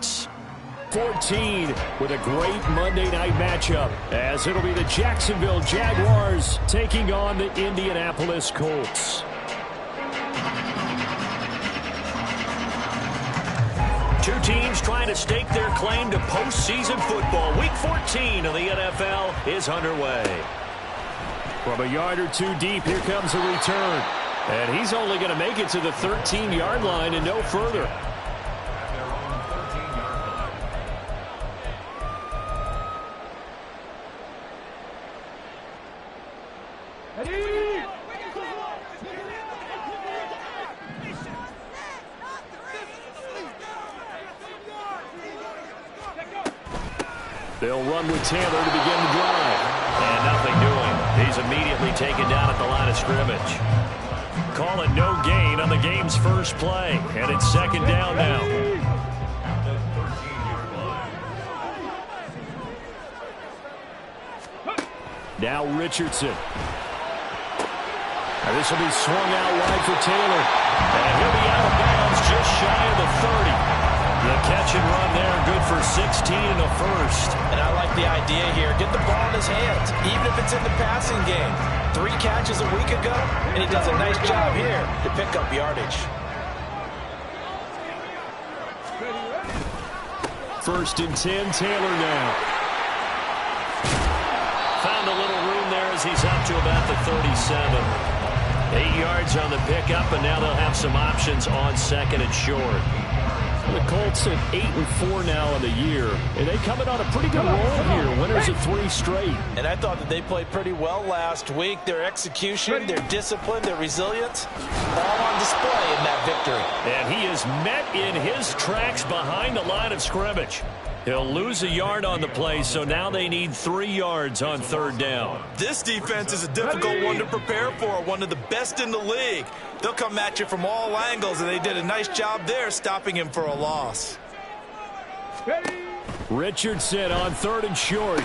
Colts. 14 with a great Monday night matchup, as it'll be the Jacksonville Jaguars taking on the Indianapolis Colts. Two teams trying to stake their claim to postseason football. Week 14 of the NFL is underway. From a yard or two deep, here comes a return. And he's only going to make it to the 13-yard line and no further. They'll run with Taylor to begin the drive. And nothing doing. He's immediately taken down at the line of scrimmage. Call it no gain on the game's first play. And it's second down now. Now Richardson. And this will be swung out wide for Taylor. And he'll be out of bounds just shy of the 30. The catch and run there, good for 16 and a first. And I like the idea here. Get the ball in his hands, even if it's in the passing game. 3 catches a week ago, and he does a nice job here to pick up yardage. First and 10, Taylor now. Found a little room there as he's up to about the 37. 8 yards on the pickup, and now they'll have some options on second and short. The Colts at 8-4 now in the year, and they coming on a pretty good roll here. Winners of 3 straight. And I thought that they played pretty well last week. Their execution, their discipline, their resilience, all on display in that victory. And he is met in his tracks behind the line of scrimmage. He'll lose a yard on the play, so now they need 3 yards on third down. This defense is a difficult one to prepare for, one of the best in the league. They'll come at you from all angles, and they did a nice job there stopping him for a loss. Richardson on third and short.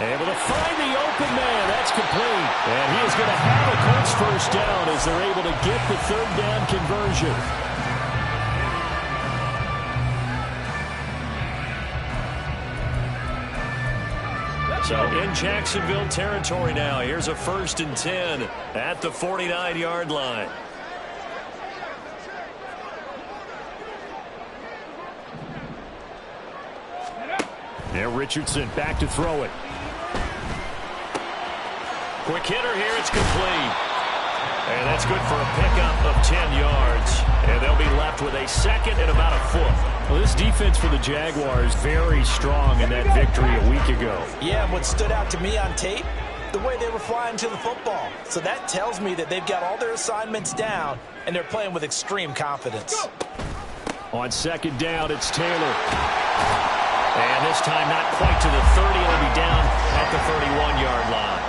Able to find the open man. That's complete. And he is going to have a Colts first down as they're able to get the third down conversion. So in Jacksonville territory now. Here's a first and 10 at the 49-yard line. Now Richardson back to throw it. Quick hitter here. It's complete. And that's good for a pickup of 10 yards. And they'll be left with a second and about a foot. Well, this defense for the Jaguars very strong in that victory a week ago. Yeah, and what stood out to me on tape, the way they were flying to the football. So that tells me that they've got all their assignments down, and they're playing with extreme confidence. On second down, it's Taylor. And this time not quite to the 30. It'll be down at the 31-yard line.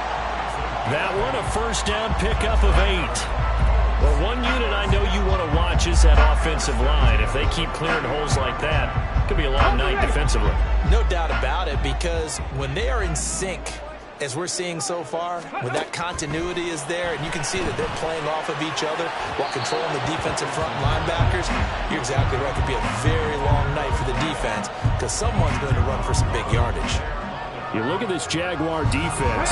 That one, a first down pickup of 8. Well, one unit I know you want to watch is that offensive line. If they keep clearing holes like that, it could be a long night defensively. No doubt about it, because when they are in sync, as we're seeing so far, when that continuity is there and you can see that they're playing off of each other while controlling the defensive front linebackers, you're exactly right. It could be a very long night for the defense because someone's going to run for some big yardage. You look at this Jaguar defense.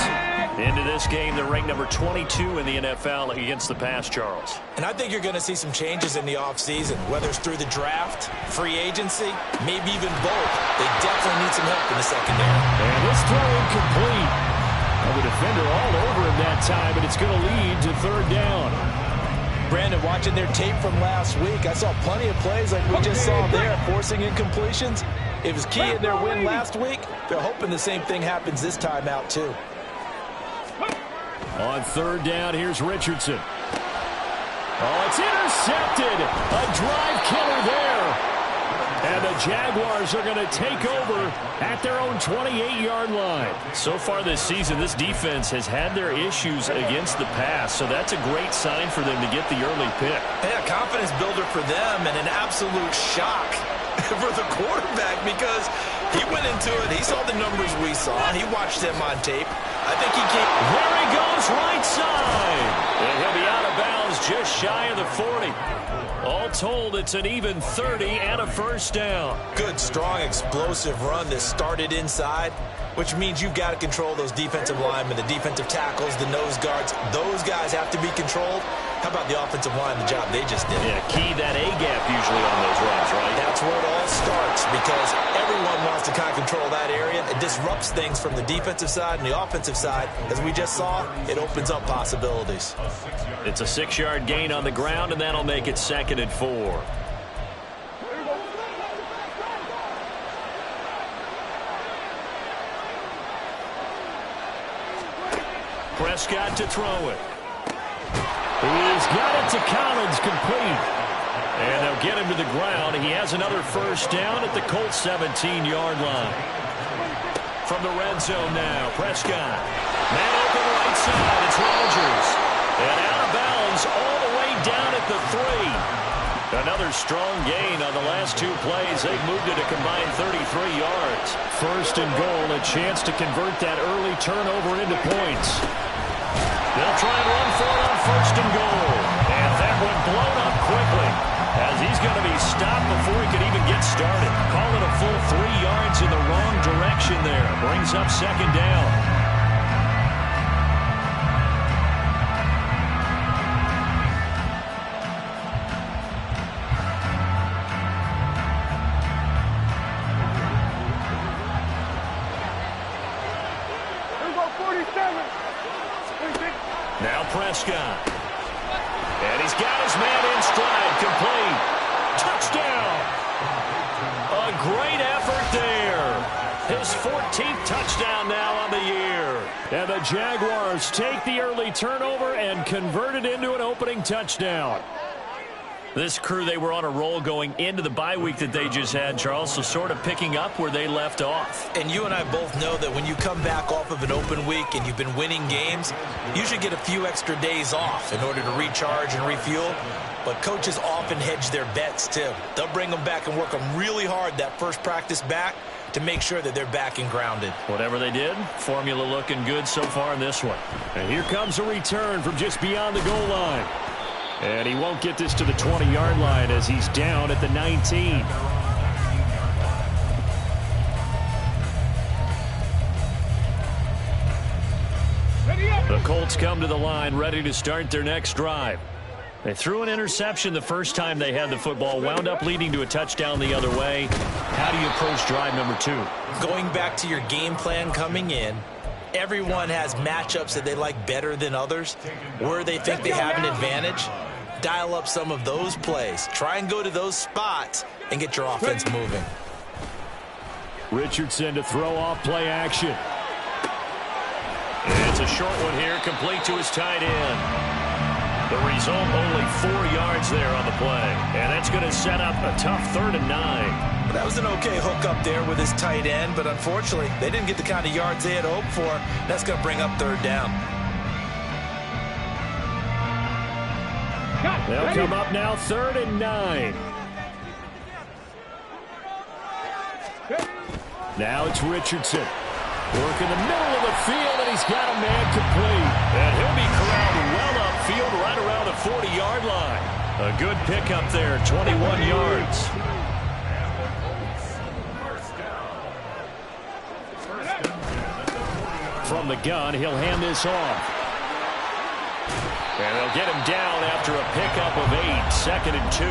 Into this game, they're ranked number 22 in the NFL against the pass, Charles. And I think you're going to see some changes in the offseason, whether it's through the draft, free agency, maybe even both. They definitely need some help in the secondary. And this throw incomplete. The defender all over him that time, and it's going to lead to third down. Brandon, watching their tape from last week, I saw plenty of plays like we just saw there, forcing incompletions. It was key in their win last week. They're hoping the same thing happens this time out, too. On third down, here's Richardson. Oh, it's intercepted. A drive killer there. And the Jaguars are going to take over at their own 28-yard line. So far this season, this defense has had their issues against the pass, so that's a great sign for them to get the early pick. Yeah, confidence builder for them and an absolute shock for the quarterback because he went into it. He saw the numbers we saw. He watched them on tape. I think he came. There he goes, right side. And he'll be out of bounds just shy of the 40. All told, it's an even 30 and a first down. Good, strong, explosive run that started inside, which means you've got to control those defensive linemen, the defensive tackles, the nose guards. Those guys have to be controlled. How about the offensive line, the job they just did? Yeah, key that A-gap usually on those runs, right? That's where it all starts, because everyone wants to kind of control that area. It disrupts things from the defensive side and the offensive side. As we just saw, it opens up possibilities. It's a 6-yard gain on the ground, and that'll make it 2nd and 4. Prescott to throw it. He's got it to Collins, complete. And they'll get him to the ground. He has another first down at the Colts 17-yard line. From the red zone now, Prescott. Man open right side, it's Rodgers. And out of bounds all the way down at the 3. Another strong gain on the last 2 plays. They've moved it a combined 33 yards. First and goal, a chance to convert that early turnover into points. They'll try and run for it on first and goal. And that one blown up quickly, as he's going to be stopped before he could even get started. Call it a full 3 yards in the wrong direction there. Brings up 2nd down. Now Prescott. And he's got his man in stride, complete. Touchdown. A great effort there. His 14th touchdown now on the year. And the Jaguars take the early turnover and convert it into an opening touchdown. This crew, they were on a roll going into the bye week that they just had, Charles, so sort of picking up where they left off. And you and I both know that when you come back off of an open week and you've been winning games, you should get a few extra days off in order to recharge and refuel. But coaches often hedge their bets, too. They'll bring them back and work them really hard that first practice back to make sure that they're back and grounded. Whatever they did, formula looking good so far in this one. And here comes a return from just beyond the goal line. And he won't get this to the 20-yard line as he's down at the 19. The Colts come to the line ready to start their next drive. They threw an interception the first time they had the football, wound up leading to a touchdown the other way. How do you approach drive number 2? Going back to your game plan coming in, everyone has matchups that they like better than others, where they think they have an advantage. Dial up some of those plays. Try and go to those spots and get your offense moving. Richardson to throw off play action. And it's a short one here, complete to his tight end. The result, only 4 yards there on the play. And that's going to set up a tough 3rd and 9. Well, that was an okay hook up there with his tight end, but unfortunately, they didn't get the kind of yards they had hoped for. That's going to bring up 3rd down. They'll come up now 3rd and 9. Now it's Richardson. Work in the middle of the field, and he's got a man complete. And he'll be corralled well upfield right around the 40-yard line. A good pickup there, 21 yards. From the gun, he'll hand this off. And they'll get him down after a pickup of 8, 2nd and 2.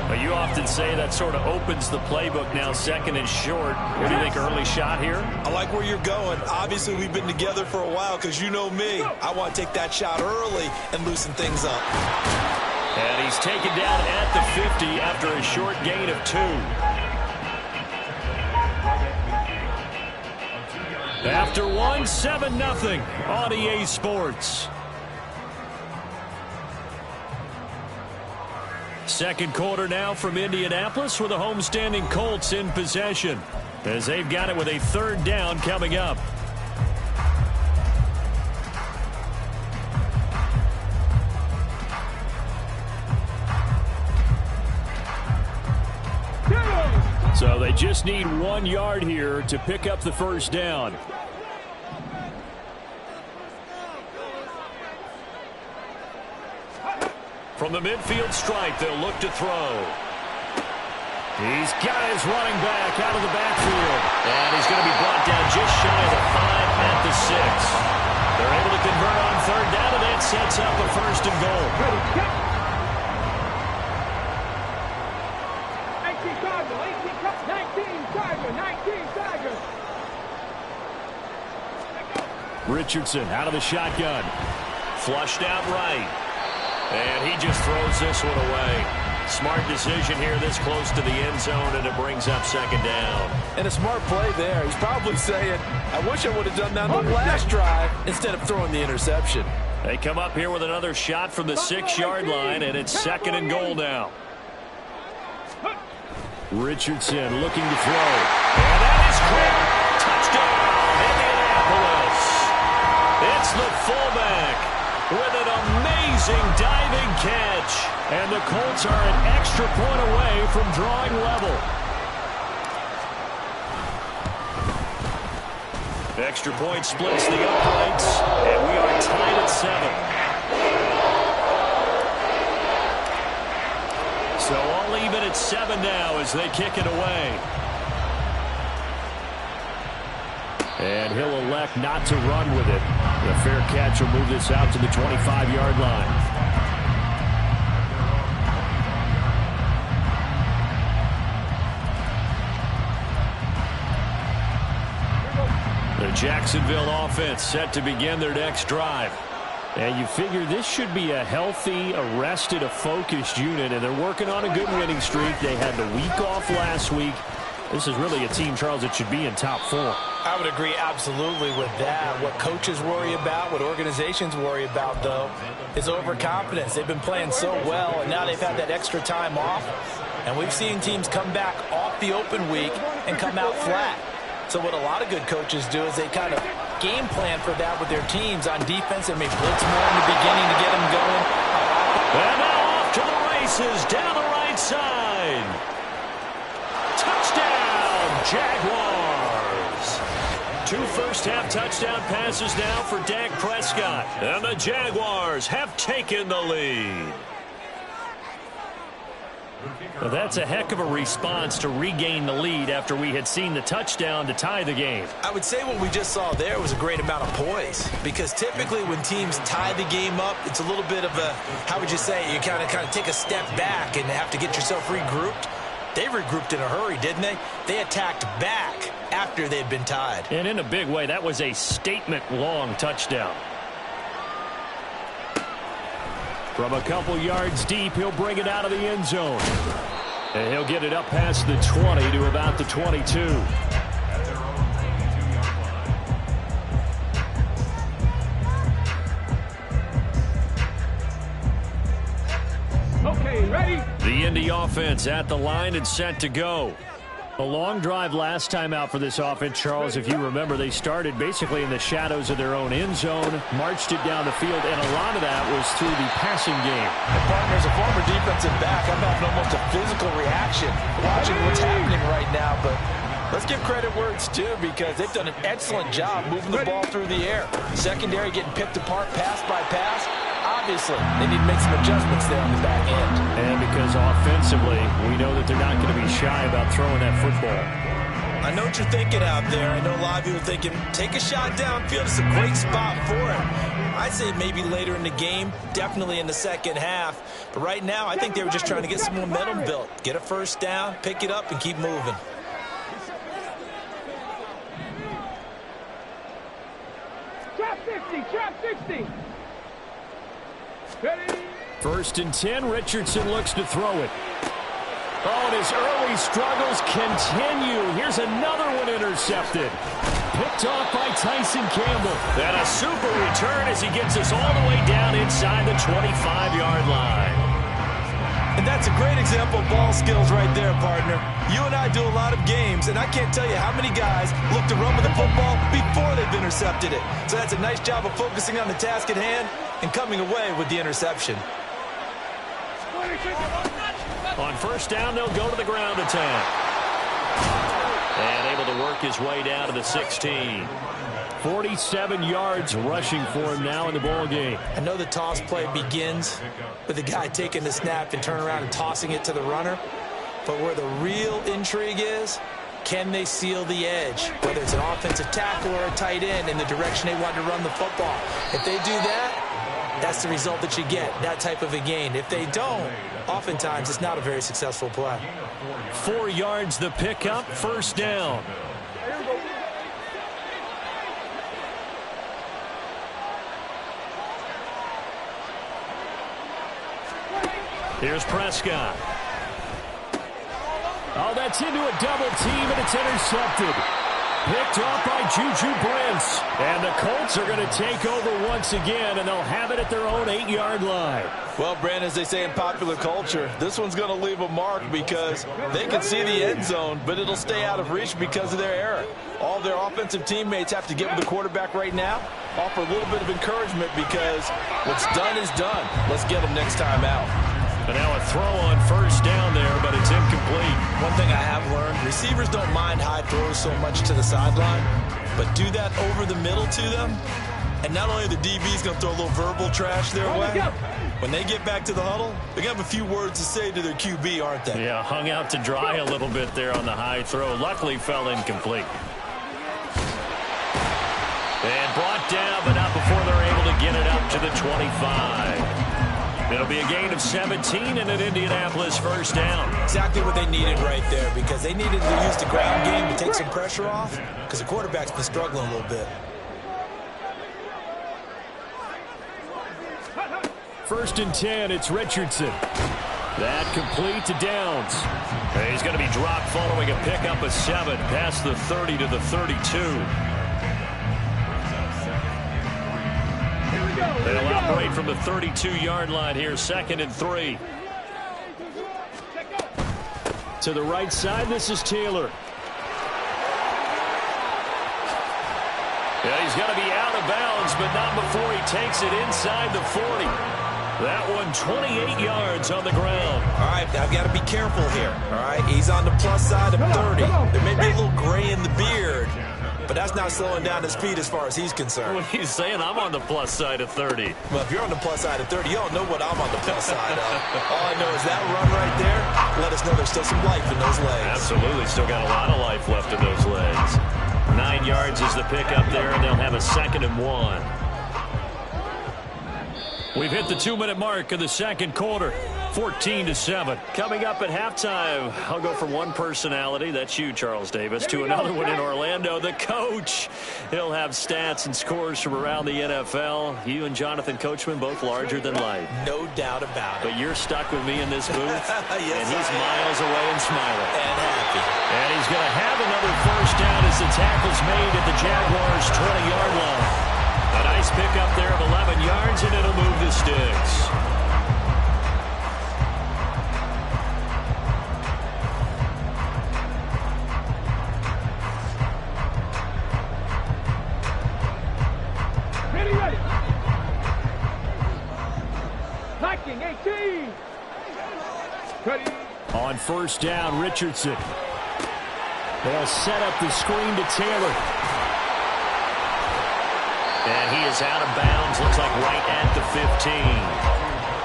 But you often say that sort of opens the playbook now, 2nd and short. What do you think, early shot here? I like where you're going. Obviously, we've been together for a while because you know me. I want to take that shot early and loosen things up. And he's taken down at the 50 after a short gain of 2. After 1, 7-0 on EA Sports. Second quarter now from Indianapolis with the homestanding Colts in possession, as they've got it with a 3rd down coming up. So they just need 1 yard here to pick up the first down. From the midfield stripe, they'll look to throw. He's got his running back out of the backfield. And he's going to be brought down just shy of the 5 at the 6. They're able to convert on third down, and that sets up a first and goal. 19 Tigers. Richardson out of the shotgun. Flushed out right. And he just throws this one away. Smart decision here this close to the end zone, and it brings up second down. And a smart play there. He's probably saying, I wish I would have done that on the last drive instead of throwing the interception. They come up here with another shot from the 6-yard line, and it's second and goal now. Richardson looking to throw. And that is quick. Touchdown, Indianapolis. It's the fullback with an amazing diving catch. And the Colts are an extra point away from drawing level. Extra point splits the uprights, and we are tied at 7. So all even at 7 now as they kick it away. And he'll elect not to run with it. The fair catch will move this out to the 25-yard line. The Jacksonville offense set to begin their next drive. And you figure this should be a healthy, arrested, a focused unit, and they're working on a good winning streak. They had the week off last week. This is really a team, Charles, that should be in top form. I would agree absolutely with that. What coaches worry about, what organizations worry about, though, is overconfidence. They've been playing so well, and now they've had that extra time off. And we've seen teams come back off the open week and come out flat. So what a lot of good coaches do is they kind of game plan for that with their teams on defense and may blitz more in the beginning to get them going. And now off to the races down the right side. Touchdown, Jaguars. 2 first-half touchdown passes now for Dak Prescott. And the Jaguars have taken the lead. Well, that's a heck of a response to regain the lead after we had seen the touchdown to tie the game. I would say what we just saw there was a great amount of poise, because typically when teams tie the game up, it's a little bit of a, how would you say, you kind of take a step back and have to get yourself regrouped. They regrouped in a hurry, didn't they? They attacked back after they'd been tied. And in a big way, that was a statement-long touchdown. From a couple yards deep, he'll bring it out of the end zone. And he'll get it up past the 20 to about the 22. Okay, ready? The Indy offense at the line and set to go. A long drive last time out for this offense, Charles. If you remember, they started basically in the shadows of their own end zone, marched it down the field, and a lot of that was through the passing game. And partner, as a former defensive back, I'm having almost a physical reaction watching what's happening right now. But let's give credit where it's due, because they've done an excellent job moving the ball through the air. Secondary getting picked apart pass by pass. Obviously, they need to make some adjustments there on the back end. And because offensively, we know that they're not going to be shy about throwing that football. I know what you're thinking out there. I know a lot of you are thinking, take a shot downfield. It's a great spot for it. I'd say maybe later in the game, definitely in the second half. But right now, I think they were just trying to get some momentum built. Get a first down, pick it up, and keep moving. Trap 50, trap 60. Ready? 1st and 10, Richardson looks to throw it. Oh, and his early struggles continue. Here's another one intercepted. Picked off by Tyson Campbell. And a super return as he gets us all the way down inside the 25-yard line. And that's a great example of ball skills right there, partner. You and I do a lot of games, and I can't tell you how many guys look to run with the football before they've intercepted it. So that's a nice job of focusing on the task at hand and coming away with the interception. On first down, they'll go to the ground attack. And able to work his way down to the 16. 47 yards rushing for him now in the ball game. I know the toss play begins with the guy taking the snap and turning around and tossing it to the runner. But where the real intrigue is, can they seal the edge? Whether it's an offensive tackle or a tight end in the direction they want to run the football. If they do that, that's the result that you get, that type of a gain. If they don't, oftentimes it's not a very successful play. 4 yards the pickup, first down. Here's Prescott. Oh, that's into a double team, and it's intercepted. Picked off by Juju Brents. And the Colts are going to take over once again, and they'll have it at their own 8-yard line. Well, Brandon, as they say in popular culture, this one's going to leave a mark because they can see the end zone, but it'll stay out of reach because of their error. All their offensive teammates have to get with the quarterback right now, offer a little bit of encouragement because what's done is done. Let's get them next time out. And now a throw on first down there, but it's incomplete. One thing I have learned, receivers don't mind high throws so much to the sideline, but do that over the middle to them, and not only the DB's going to throw a little verbal trash their way, when they get back to the huddle, they're going to have a few words to say to their QB, aren't they? Yeah, hung out to dry a little bit there on the high throw. Luckily fell incomplete. And brought down, but not before they're able to get it up to the 25. It'll be a gain of 17 and an Indianapolis first down. Exactly what they needed right there, because they needed to use the ground game to take some pressure off, because the quarterback's been struggling a little bit. First and 10, it's Richardson. That complete to Downs. And he's going to be dropped following a pickup of 7 past the 30 to the 32. They'll operate from the 32-yard line here, 2nd and 3. To the right side, this is Taylor. Yeah, he's going to be out of bounds, but not before he takes it inside the 40. That one 28 yards on the ground. All right, I've got to be careful here. All right, he's on the plus side of 30. There may be a little gray in the beard, but that's not slowing down his speed as far as he's concerned. What he's saying, I'm on the plus side of 30. Well, if you're on the plus side of 30, you don't know what I'm on the plus side of. All I know is that run right there let us know there's still some life in those legs. Absolutely, still got a lot of life left in those legs. 9 yards is the pickup there, and they'll have a 2nd and 1. We've hit the 2-minute mark of the second quarter. 14-7. Coming up at halftime, I'll go from one personality, that's you, Charles Davis, to another one in Orlando, the coach. He'll have stats and scores from around the NFL. You and Jonathan Coachman, both larger than life. No doubt about it. But you're stuck with me in this booth, Yes, and he's miles away and smiling. And happy. And he's going to have another first down as the tackle's made at the Jaguars' 20-yard line. A nice pickup there of 11 yards, and it'll move the sticks. Ready. Liking 18. Ready. On first down, Richardson. They'll set up the screen to Taylor. And he is out of bounds, looks like right at the 15.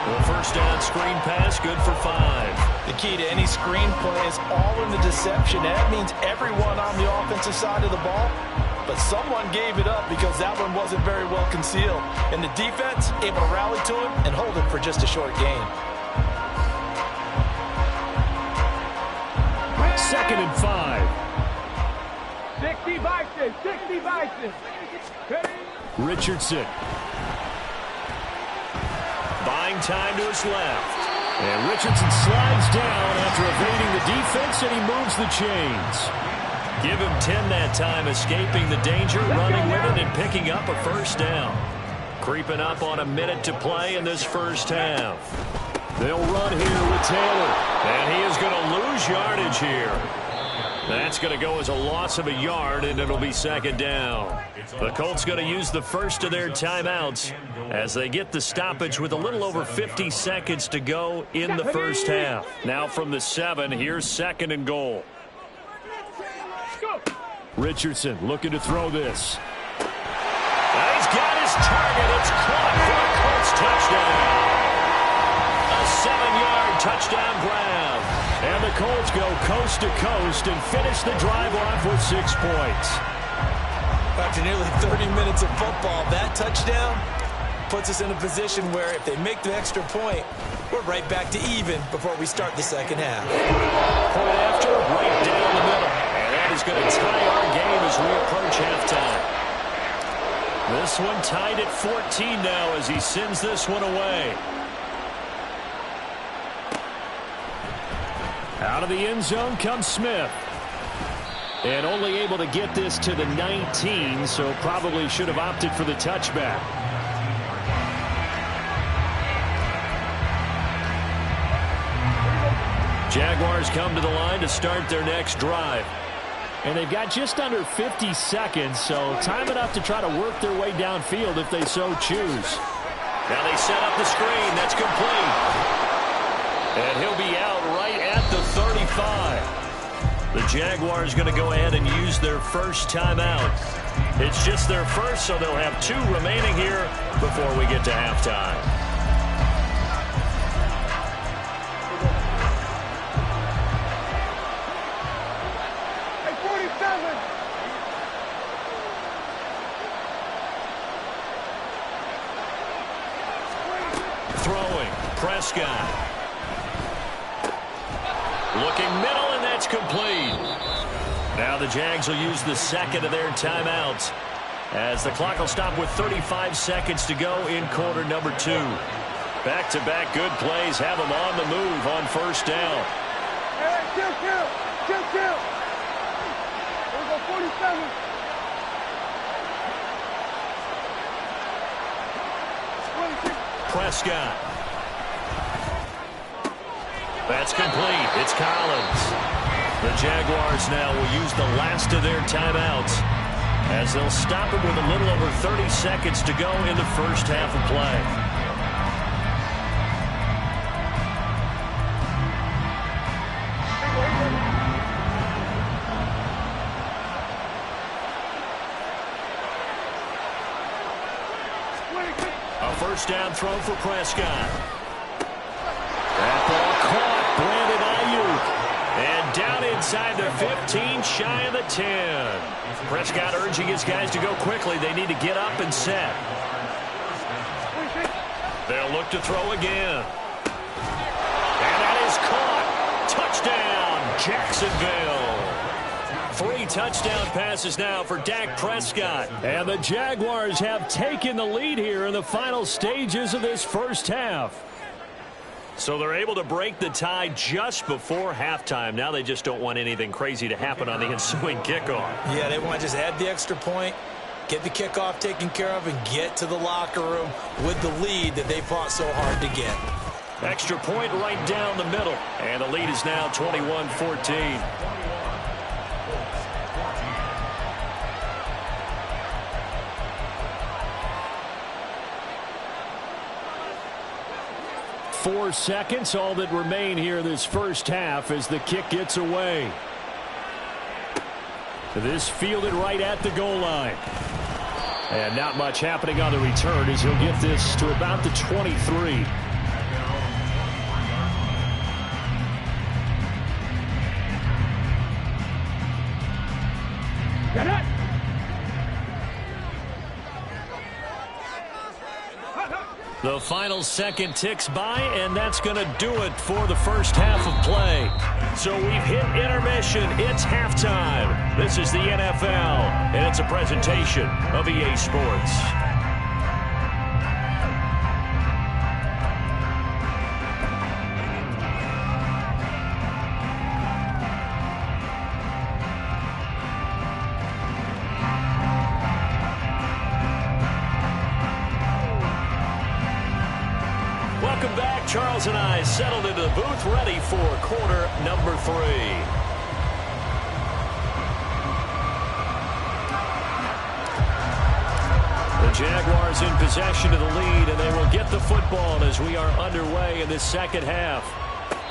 Well, first down screen pass, good for 5. The key to any screen play is all in the deception. And that means everyone on the offensive side of the ball. But someone gave it up because that one wasn't very well concealed. And the defense able to rally to him and hold it for just a short gain. 2nd and 5. 60 Bison. 60 Bison. Ready. Richardson. Buying time to his left. And Richardson slides down after evading the defense, and he moves the chains. Give him 10 that time, escaping the danger, running with it, and picking up a first down. Creeping up on a minute to play in this first half. They'll run here with Taylor. And he is going to lose yardage here. That's going to go as a loss of a yard, and it'll be 2nd down. The Colts going to use the first of their timeouts as they get the stoppage with a little over 50 seconds to go in the first half. Now from the 7, here's 2nd and goal. Go. Richardson looking to throw this. He's got his target. It's caught for a Colts touchdown. A 7-yard touchdown grab. And the Colts go coast to coast and finish the drive off with 6 points. After nearly 30 minutes of football, that touchdown puts us in a position where if they make the extra point, we're right back to even before we start the second half. Point after, right down the middle. And that is going to tie our game as we approach halftime. This one tied at 14 now as he sends this one away. Out of the end zone comes Smith. And only able to get this to the 19, so probably should have opted for the touchback. Jaguars come to the line to start their next drive. And they've got just under 50 seconds, so time enough to try to work their way downfield if they so choose. Now they set up the screen. That's complete. And he'll be out right at the 35. The Jaguars going to go ahead and use their first timeout. It's just their first, so they'll have 2 remaining here before we get to halftime. Throwing, Prescott. Looking middle, and that's complete. Now the Jags will use the second of their timeouts as the clock will stop with 35 seconds to go in quarter number 2. Back-to-back good plays have them on the move on first down. Hey, chill. Here we go, 47. Prescott. That's complete. It's Collins. The Jaguars now will use the last of their timeouts as they'll stop it with a little over 30 seconds to go in the first half of play. A first down throw for Prescott. That ball caught. Brandon Ayuk. And down inside the 15, shy of the 10. Prescott urging his guys to go quickly. They need to get up and set. They'll look to throw again. And that is caught. Touchdown, Jacksonville. 3 touchdown passes now for Dak Prescott. And the Jaguars have taken the lead here in the final stages of this first half. So they're able to break the tie just before halftime. Now they just don't want anything crazy to happen on the ensuing kickoff. Yeah, they want to just add the extra point, get the kickoff taken care of, and get to the locker room with the lead that they fought so hard to get. Extra point right down the middle. And the lead is now 21-14. Four seconds, all that remain here this first half as the kick gets away. This fielded right at the goal line. And not much happening on the return as he'll get this to about the 23. Get it! The final second ticks by, and that's going to do it for the first half of play. So we've hit intermission. It's halftime. This is the NFL, and it's a presentation of EA Sports. Welcome back. Charles and I settled into the booth ready for quarter number 3. The Jaguars in possession of the lead, and they will get the football as we are underway in this second half.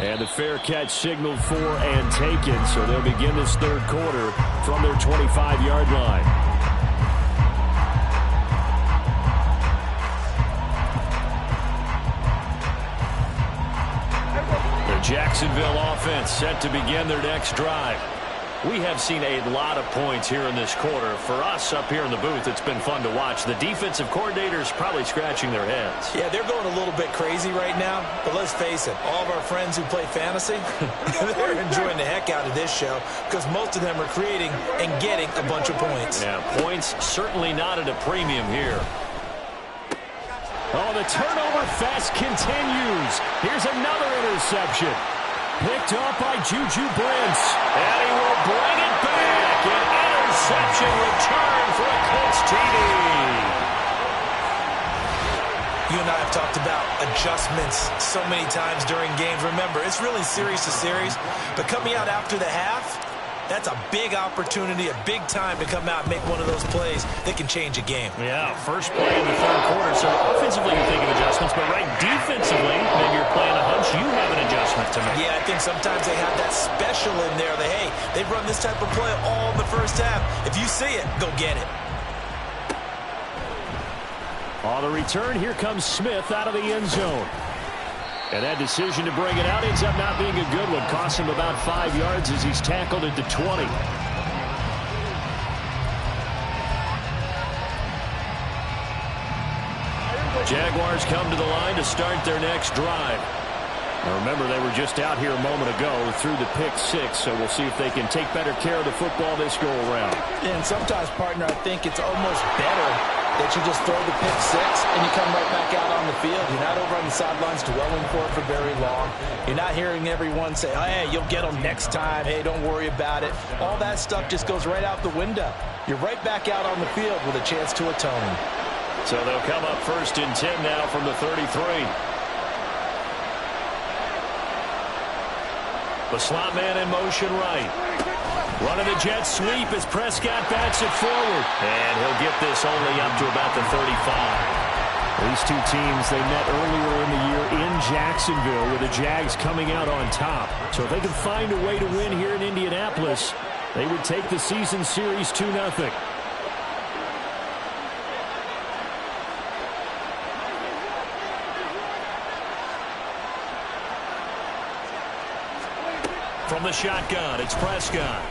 And the fair catch signaled for and taken, so they'll begin this third quarter from their 25-yard line. The Jacksonville offense set to begin their next drive. We have seen a lot of points here in this quarter. For us up here in the booth, it's been fun to watch. The defensive coordinators probably scratching their heads. Yeah, they're going a little bit crazy right now, but let's face it, all of our friends who play fantasy, they're enjoying the heck out of this show because most of them are creating and getting a bunch of points. Yeah, points certainly not at a premium here. Oh, the turnover fest continues. Here's another interception. Picked up by Juju Brents. And he will bring it back. An interception return for a Colts TD. You and I have talked about adjustments so many times during games. Remember, it's really series to series. But coming out after the half, that's a big opportunity, a big time to come out and make one of those plays that can change a game. Yeah, first play in the third quarter. So offensively, you're thinking adjustments. But right defensively, maybe you're playing a hunch. You have an adjustment to make. Yeah, I think sometimes they have that special in there that, hey, they run this type of play all in the first half. If you see it, go get it. On the return, here comes Smith out of the end zone. And that decision to bring it out ends up not being a good one. Costs him about 5 yards as he's tackled at the 20. Jaguars come to the line to start their next drive. Now remember, they were just out here a moment ago through the pick six, so we'll see if they can take better care of the football this go around. And sometimes, partner, I think it's almost better that you just throw the pick six and you come right back out on the field. You're not over on the sidelines dwelling for it for very long. You're not hearing everyone say, oh, hey, you'll get them next time. Hey, don't worry about it. All that stuff just goes right out the window. You're right back out on the field with a chance to atone. So they'll come up 1st and 10 now from the 33. The slot man in motion right. Running the jet sweep as Prescott bats it forward. And he'll get this only up to about the 35. These two teams, they met earlier in the year in Jacksonville with the Jags coming out on top. So if they can find a way to win here in Indianapolis, they would take the season series 2-0. From the shotgun, it's Prescott.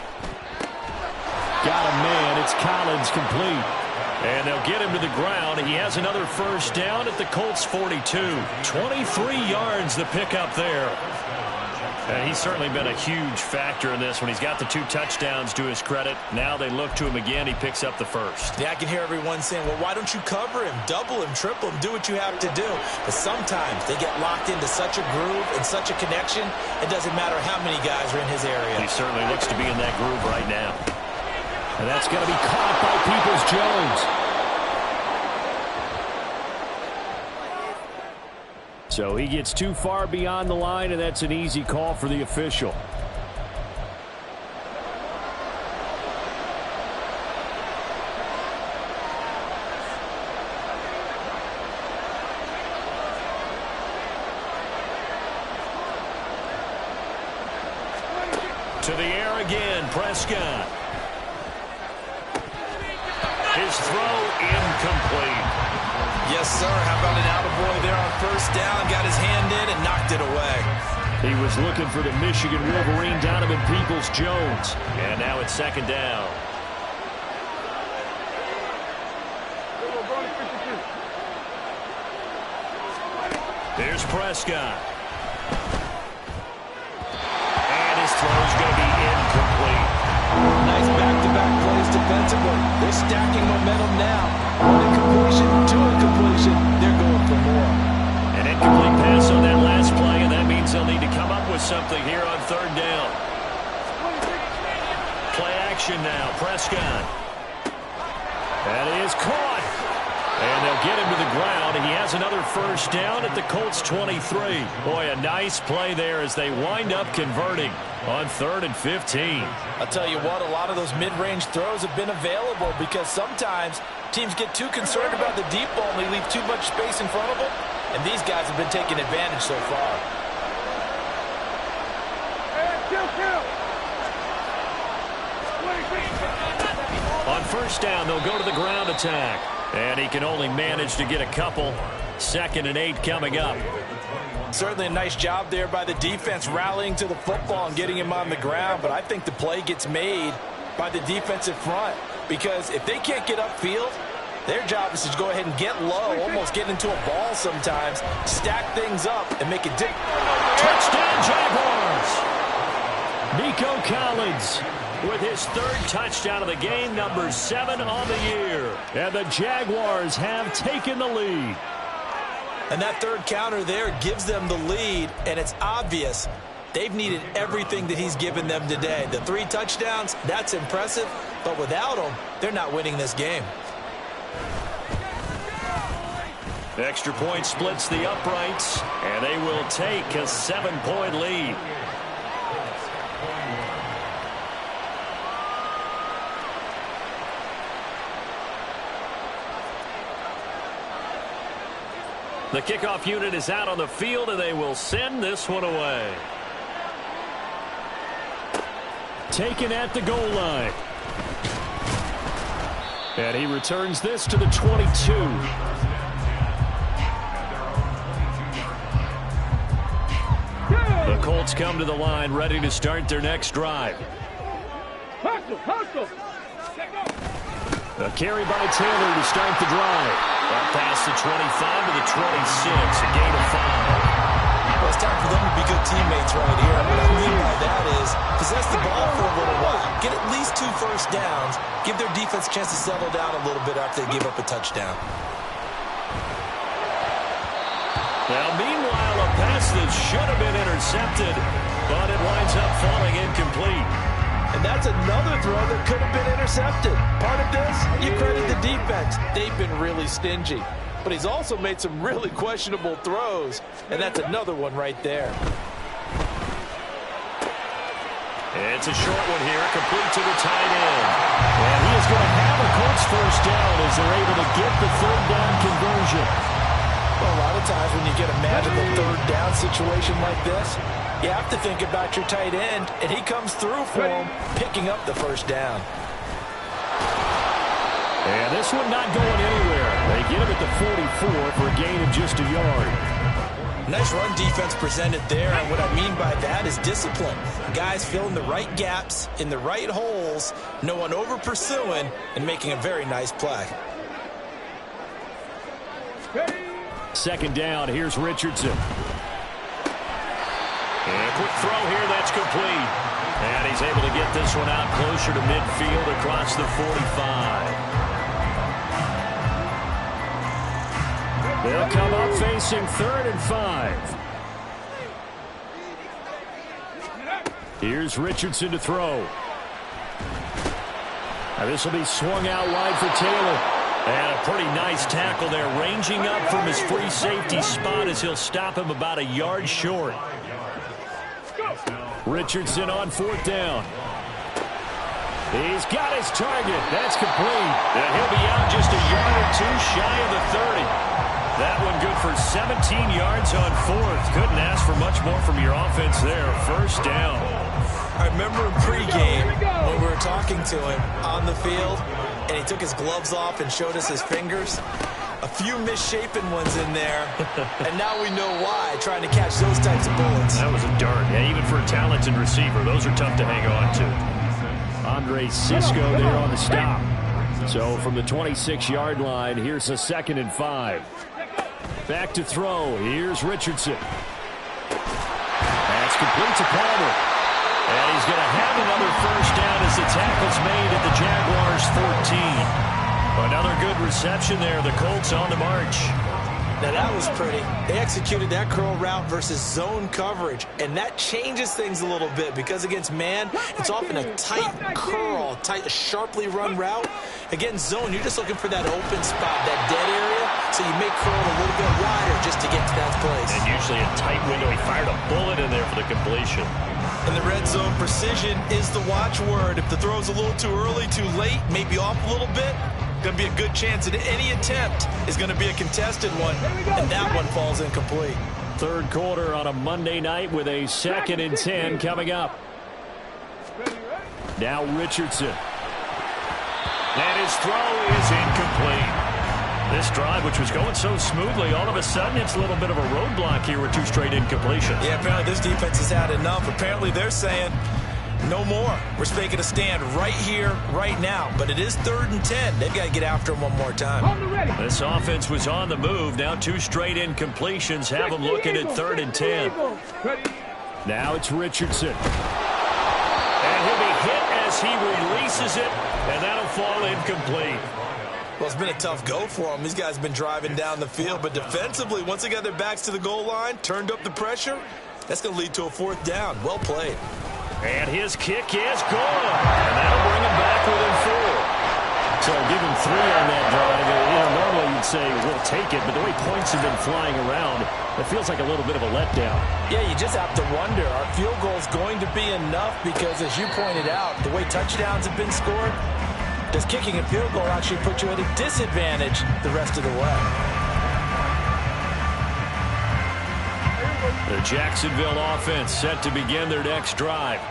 Got a man, it's Collins complete. And they'll get him to the ground. He has another first down at the Colts 42. 23 yards the pickup there. And he's certainly been a huge factor in this when he's got the 2 touchdowns to his credit. Now they look to him again. He picks up the first. Yeah, I can hear everyone saying, well, why don't you cover him, double him, triple him, do what you have to do. But sometimes they get locked into such a groove and such a connection, it doesn't matter how many guys are in his area. He certainly looks to be in that groove right now. And that's going to be caught by Peoples-Jones. So he gets too far beyond the line, and that's an easy call for the official. To the air again, Prescott. His throw incomplete. Yes, sir. How about an attaboy there on first down? Got his hand in and knocked it away. He was looking for the Michigan Wolverine, Donovan Peoples-Jones. And now it's 2nd down. Here's Prescott. And his throw's going to be incomplete. Nice back-to-back plays defensively. They're stacking momentum now. One incompletion, 2 incompletion. They're going for more. An incomplete pass on that last play, and that means they'll need to come up with something here on 3rd down. Play action now, Prescott. That is caught. And they'll get him to the ground. He has another first down at the Colts 23. Boy, a nice play there as they wind up converting on 3rd and 15. I'll tell you what, a lot of those mid-range throws have been available because sometimes teams get too concerned about the deep ball and they leave too much space in front of them. And these guys have been taking advantage so far. On first down, they'll go to the ground attack. And he can only manage to get a couple. 2nd and 8 coming up. Certainly a nice job there by the defense rallying to the football and getting him on the ground. But I think the play gets made by the defensive front. Because if they can't get upfield, their job is to go ahead and get low, almost get into a ball sometimes, stack things up, and make it dig. Touchdown, Jaguars! Nico Collins with his 3rd touchdown of the game, number 7 on the year. And the Jaguars have taken the lead. And that 3rd counter there gives them the lead, and it's obvious they've needed everything that he's given them today. The 3 touchdowns, that's impressive, but without him, they're not winning this game. Extra point splits the uprights, and they will take a 7-point lead. The kickoff unit is out on the field, and they will send this one away. Taken at the goal line. And he returns this to the 22. The Colts come to the line, ready to start their next drive. A carry by Taylor to start the drive. Up past the 25 to the 26, a gain of 5. Well, it's time for them to be good teammates right here. What I mean by that is possess the ball for a little while. Get at least 2 first downs. Give their defense a chance to settle down a little bit after they give up a touchdown. Now, meanwhile, a pass that should have been intercepted, but it winds up falling incomplete. And that's another throw that could have been intercepted. Part of this, you credit the defense. They've been really stingy. But he's also made some really questionable throws, and that's another one right there. It's a short one here, complete to the tight end. And he is going to have a Colts first down as they're able to get the 3rd down conversion. Well, a lot of times when you get a magical 3rd down situation like this, you have to think about your tight end, and he comes through for him, picking up the first down. And this one not going anywhere. They get him at the 44 for a gain of just a yard. Nice run defense presented there, and what I mean by that is discipline. Guys filling the right gaps in the right holes, no one over pursuing, and making a very nice play. 2nd down, here's Richardson. And a quick throw here, that's complete. And he's able to get this one out closer to midfield across the 45. They'll come up facing 3rd and 5. Here's Richardson to throw. Now this will be swung out wide for Taylor. And a pretty nice tackle there, ranging up from his free safety spot as he'll stop him about a yard short. Richardson on 4th down. He's got his target. That's complete. And he'll be out just a yard or 2 shy of the 30. That one good for 17 yards on 4th. Couldn't ask for much more from your offense there. First down. I remember in pregame when we were talking to him on the field, and he took his gloves off and showed us his fingers. A few misshapen ones in there, and now we know why, trying to catch those types of bullets. That was a dart. Yeah, even for a talented receiver, those are tough to hang on to. Andre Cisco there on the stop. So from the 26-yard line, here's a 2nd and 5. Back to throw. Here's Richardson. That's complete to Palmer. And he's going to have another first down as the tackle's made at the Jaguars' 14. Another good reception there. The Colts on the march. Now that was pretty. They executed that curl route versus zone coverage, and that changes things a little bit because against man, it's often a tight curl, a sharply run route. Against zone, you're just looking for that open spot, that dead area, so you make curl a little bit wider just to get to that place. And usually a tight window. He fired a bullet in there for the completion. And the red zone precision is the watchword. If the throw's a little too early, too late, maybe off a little bit, going to be a good chance that any attempt is going to be a contested one, and that one falls incomplete. 3rd quarter on a Monday night with a 2nd and 10 coming up. Now Richardson. And his throw is incomplete. This drive, which was going so smoothly, all of a sudden it's a little bit of a roadblock here with 2 straight incompletions. Yeah, apparently this defense has had enough. Apparently they're saying no more. We're making a stand right here, right now. But it is 3rd and 10. They've got to get after him one more time. This offense was on the move. Now 2 straight incompletions have them looking at 3rd and 10. Now it's Richardson. And he'll be hit as he releases it, and that'll fall incomplete. Well, it's been a tough go for them. These guys have been driving down the field, but defensively, once they got their backs to the goal line, turned up the pressure, that's going to lead to a 4th down. Well played. And his kick is good. And that'll bring him back within 4. So give him 3 on that drive. Normally you'd say we'll take it, but the way points have been flying around, it feels like a little bit of a letdown. Yeah, you just have to wonder, are field goals going to be enough? Because as you pointed out, the way touchdowns have been scored, does kicking a field goal actually put you at a disadvantage the rest of the way? The Jacksonville offense set to begin their next drive.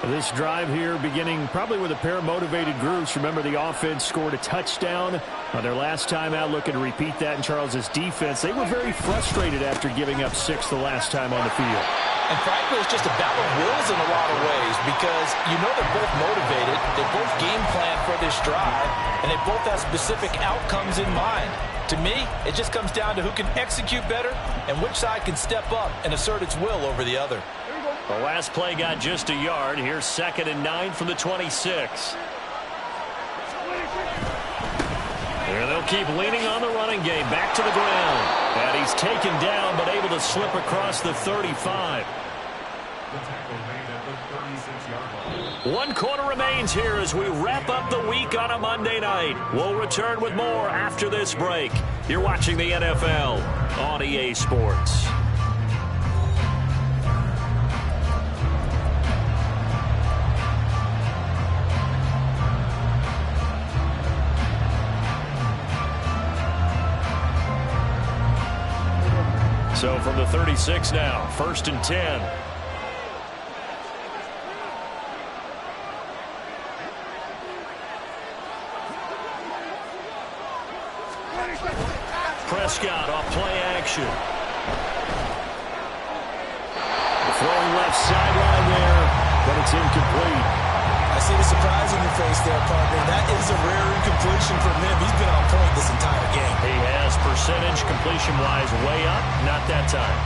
This drive here beginning probably with a pair of motivated groups. Remember, the offense scored a touchdown on their last time out, looking to repeat that in Charles's defense. They were very frustrated after giving up 6 the last time on the field. And frankly, it's just a battle of wills in a lot of ways because you know they're both motivated, they both game plan for this drive, and they both have specific outcomes in mind. To me, it just comes down to who can execute better and which side can step up and assert its will over the other. The last play got just a yard. Here's 2nd and 9 from the 26. Here they'll keep leaning on the running game. Back to the ground. And he's taken down but able to slip across the 35. 1 quarter remains here as we wrap up the week on a Monday night. We'll return with more after this break. You're watching the NFL on EA Sports. So from the 36 now, 1st and 10. Prescott off play action. Throwing left sideline there, but it's incomplete. I see the surprise in your face there, partner. That is a rare incompletion from him. He's been on point this entire game. He has percentage completion-wise way up, not that time.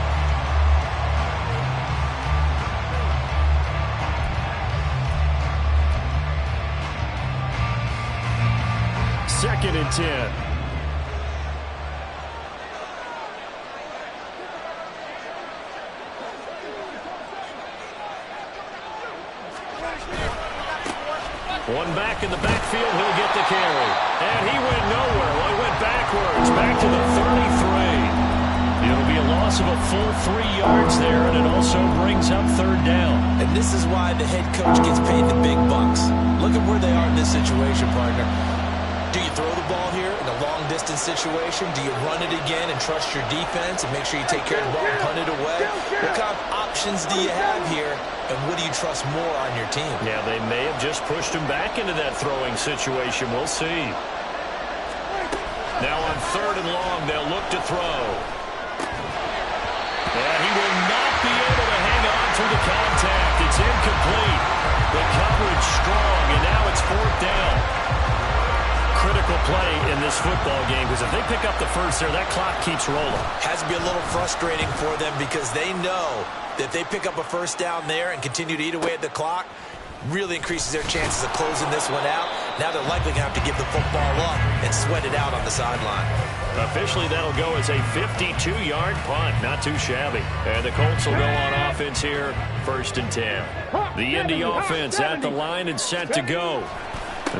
Second and 10. One back in the backfield, he'll get the carry. And he went nowhere. Well, he went backwards, back to the 33. It'll be a loss of a full 3 yards there, and it also brings up 3rd down. And this is why the head coach gets paid the big bucks. Look at where they are in this situation, partner. Do you throw the ball here in a long-distance situation? Do you run it again and trust your defense and make sure you take care of the ball and punt it away? What kind of options do you have here, and what do you trust more on your team? Yeah, they may have just pushed him back into that throwing situation. We'll see. Now on 3rd and long, they'll look to throw. And he will not be able to hang on through the contact. It's incomplete. The coverage strong, and now it's 4th down. Critical play in this football game because if they pick up the first there, that clock keeps rolling. Has to be a little frustrating for them because they know that if they pick up a 1st down there and continue to eat away at the clock, really increases their chances of closing this one out. Now they're likely going to have to give the football up and sweat it out on the sideline. Officially, that'll go as a 52-yard punt. Not too shabby. And the Colts will go on offense here, 1st and 10. The Indy offense at the line and set to go.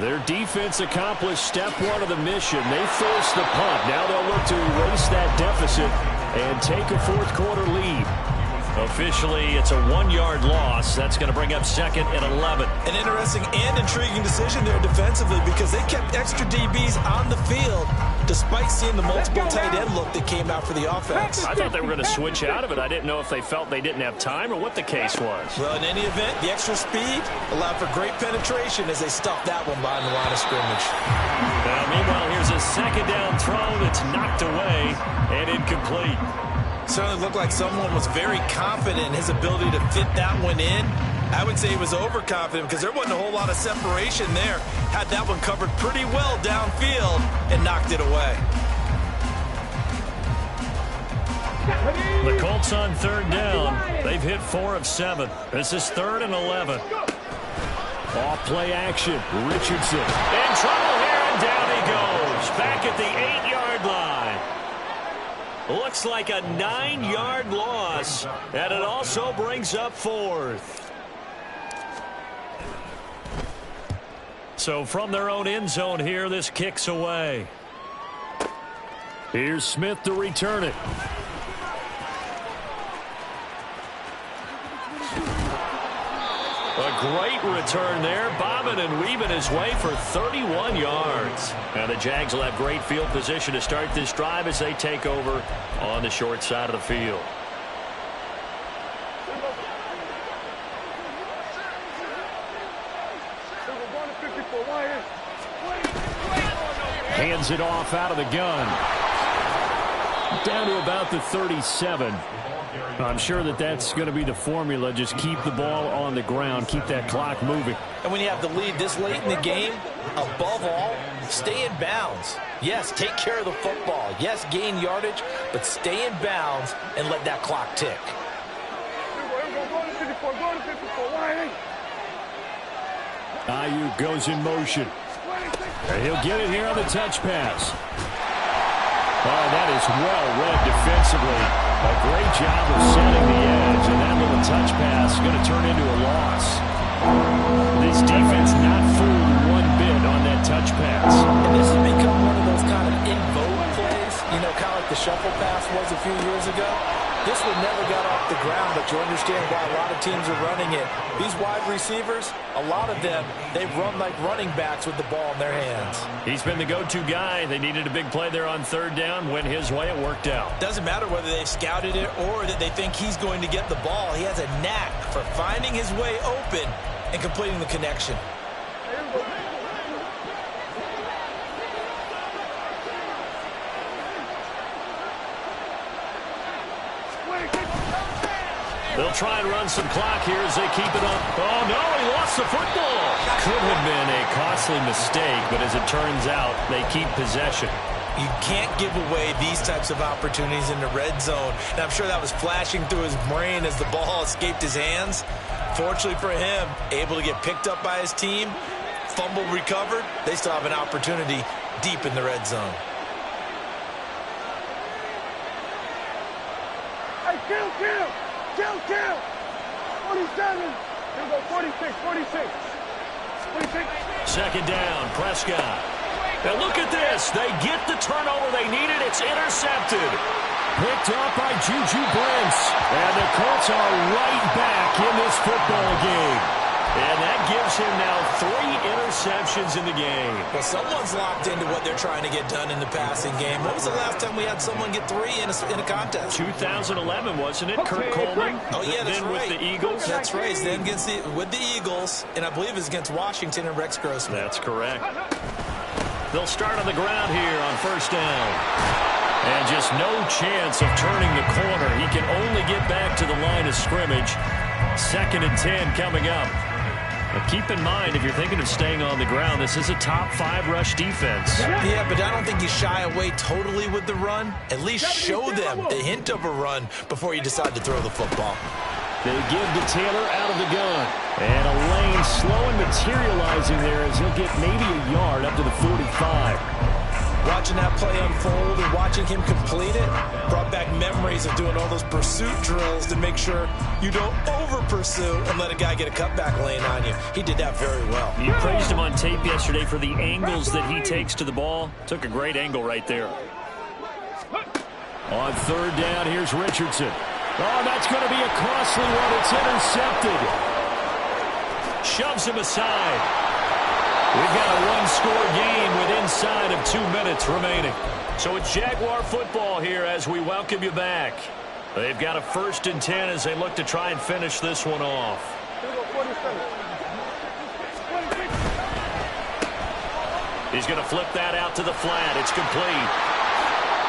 Their defense accomplished step 1 of the mission. They forced the punt. Now they'll look to erase that deficit and take a 4th quarter lead. Officially, it's a 1-yard loss. That's going to bring up 2nd and 11. An interesting and intriguing decision there defensively because they kept extra DBs on the field despite seeing the multiple tight end look that came out for the offense. I thought they were going to switch out of it. I didn't know if they felt they didn't have time or what the case was. Well, in any event, the extra speed allowed for great penetration as they stuffed that one behind the line of scrimmage. Now, meanwhile, here's a 2nd down throw that's knocked away and incomplete. Certainly looked like someone was very confident in his ability to fit that one in. I would say he was overconfident because there wasn't a whole lot of separation there. Had that one covered pretty well downfield and knocked it away. The Colts on 3rd down. They've hit 4 of 7. This is 3rd and 11. Off play action. Richardson in trouble here, and down he goes. Back at the 8-yard line. Looks like a 9-yard loss, and it also brings up 4th. So from their own end zone here, this kicks away. Here's Smith to return it. A great return there, bobbing and weaving his way for 31 yards. Now the Jags will have great field position to start this drive as they take over on the short side of the field. Hands it off out of the gun. Down to about the 37. I'm sure that's going to be the formula. Just keep the ball on the ground. Keep that clock moving. And when you have the lead this late in the game, above all, stay in bounds. Yes, take care of the football. Yes, gain yardage, but stay in bounds and let that clock tick. Ayuk goes in motion. He'll get it here on the touch pass. Oh, that is well read defensively. A great job of setting the edge, and that little touch pass is going to turn into a loss. This defense not fooled one bit on that touch pass. And this has become one of those kind of in vogue plays, you know, kind of like the shuffle pass was a few years ago. This one never got off the ground, but you understand why a lot of teams are running it. These wide receivers, a lot of them, they run like running backs with the ball in their hands. He's been the go-to guy. They needed a big play there on 3rd down. Went his way. It worked out. Doesn't matter whether they scouted it or that they think he's going to get the ball. He has a knack for finding his way open and completing the connection. They'll try and run some clock here as they keep it up. Oh, no, he lost the football. Could have been a costly mistake, but as it turns out, they keep possession. You can't give away these types of opportunities in the red zone. And I'm sure that was flashing through his brain as the ball escaped his hands. Fortunately for him, able to get picked up by his team, fumble recovered. They still have an opportunity deep in the red zone. Hey, kill! 47. Here we go, 46. 2nd down, Prescott. And look at this. They get the turnover they needed. It's intercepted. Picked up by Juju Brents. And the Colts are right back in this football game. And that gives him now 3 interceptions in the game. Well, someone's locked into what they're trying to get done in the passing game. When was the last time we had someone get 3 in a contest? 2011, wasn't it? Kurt Coleman. Oh, yeah, that's then right. With the Eagles. That's right. Then with the Eagles, and I believe it's against Washington and Rex Grossman. That's correct. They'll start on the ground here on 1st down. And just no chance of turning the corner. He can only get back to the line of scrimmage. 2nd and 10 coming up. But keep in mind, if you're thinking of staying on the ground, this is a top 5 rush defense. Yeah, but I don't think you shy away totally with the run. At least show them the hint of a run before you decide to throw the football. They give to Taylor out of the gun. And a lane slow and materializing there as he'll get maybe a yard up to the 45. Watching that play unfold and watching him complete it brought back memories of doing all those pursuit drills to make sure you don't over-pursue and let a guy get a cutback lane on you. He did that very well. You praised him on tape yesterday for the angles that he takes to the ball. Took a great angle right there. On 3rd down, here's Richardson. Oh, that's going to be a costly one. It's intercepted. Shoves him aside. We've got a one-score game with inside of 2 minutes remaining. So it's Jaguar football here as we welcome you back. They've got a 1st and 10 as they look to try and finish this one off. He's going to flip that out to the flat. It's complete.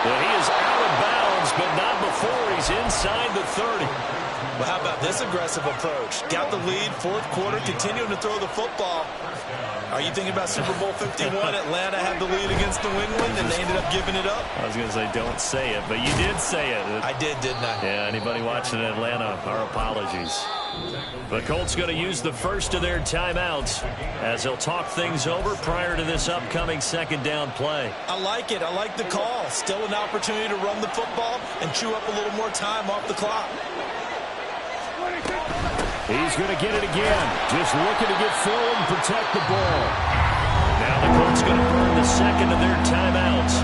Well, he is out of bounds, but not before he's inside the 30. Well, how about this aggressive approach? Got the lead, 4th quarter, continuing to throw the football. Are you thinking about Super Bowl 51? Atlanta had the lead against New England, and they ended up giving it up? I was going to say don't say it, but you did say it. I did, didn't I? Yeah, anybody watching in Atlanta, our apologies. The Colts going to use the first of their timeouts as they'll talk things over prior to this upcoming 2nd down play. I like it. I like the call. Still an opportunity to run the football and chew up a little more time off the clock. He's going to get it again. Just looking to get forward and protect the ball. Now the Colts going to burn the 2nd of their timeouts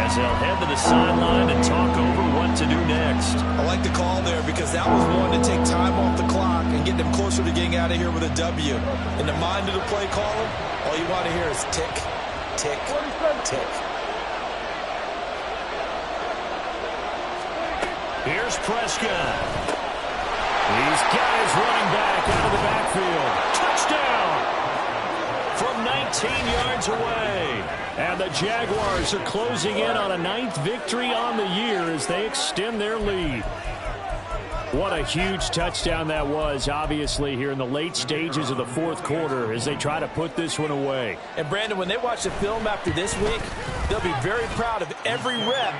as they'll head to the sideline and talk over what to do next. I like the call there because that was one to take time off the clock and get them closer to getting out of here with a W. In the mind of the play caller, all you want to hear is tick, tick, tick. Here's Prescott. He's got his running back out of the backfield. Touchdown from 19 yards away. And the Jaguars are closing in on a 9th victory on the year as they extend their lead. What a huge touchdown that was, obviously, here in the late stages of the 4th quarter as they try to put this one away. And, Brandon, when they watch the film after this week, they'll be very proud of every rep